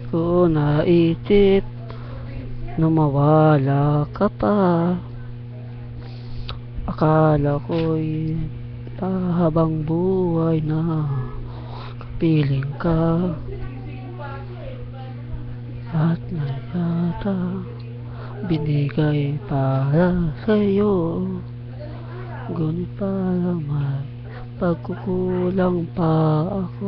ko naisip na mawala ka pa. Akala ko'y pahabang buhay na kapiling ka. Lahat na yata binigay para sa'yo, ngunit parang may pagkukulang pa ako.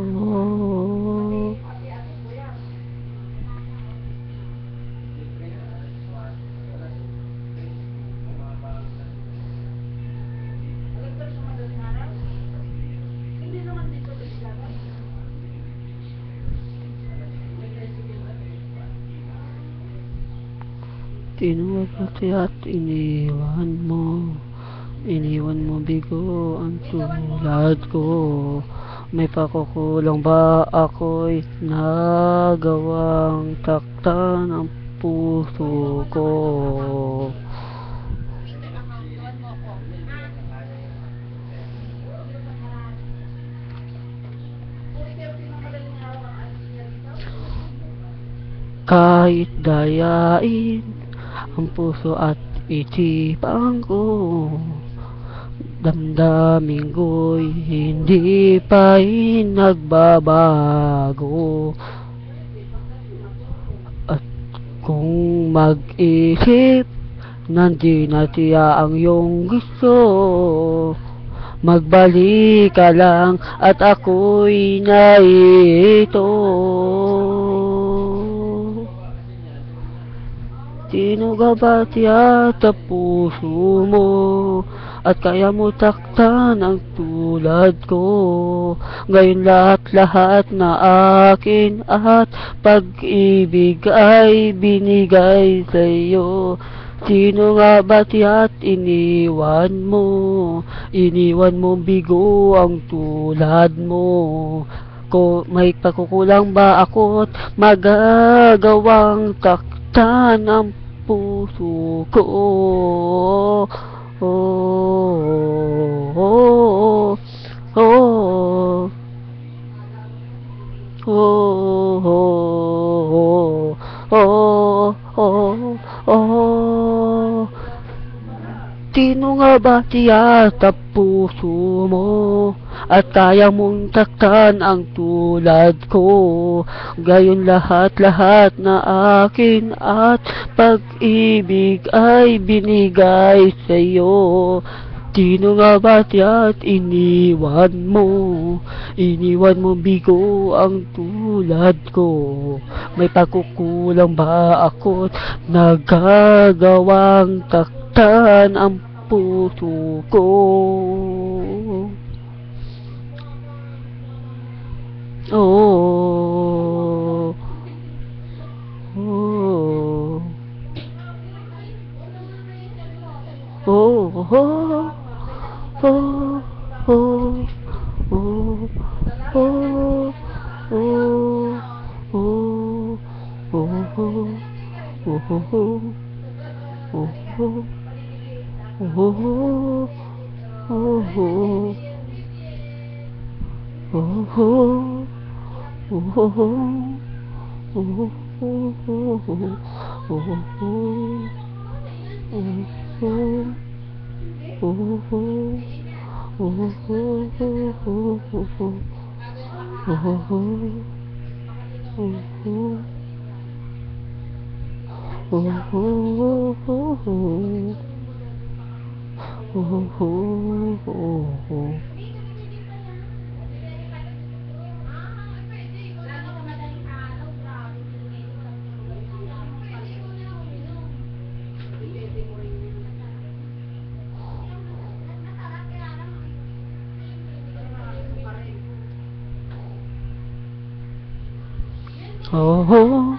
Tinawag at iniwan mo bigo ang tulad ko. May pakukulang ba ako'y nagawang taktan ang puso ko? Kahit dayain ang puso at isipan ko, damdamin ko'y hindi pa nagbabago. At kung mag-isip, nandiyan na siya ang iyong gusto. Magbalik ka lang at ako'y narito. Sino ka ba siya sa puso mo? At kaya mo taktan ang tulad ko. Ngayon lahat-lahat na akin at pag-ibig ay binigay sa'yo. Sino nga ba siya at iniwan mo? Iniwan mo bigo ang tulad mo. May pagkukulang ba ako't magagawang taktan ang puso ko? Oh, oh, oh, oh, oh, oh, oh. Sino nga ba siya sa puso mo? At kaya mong taktan ang tulad ko. Gayon lahat-lahat na akin at pag-ibig ay binigay sa'yo. Sino nga ba siya at iniwan mo? Iniwan mo bigo ang tulad ko. May pagkukulang ba ako't nagagawang taktan ang puso ko? Oh, oh, oh, oh, oh, oh, oh, oh, oh, oh, oh.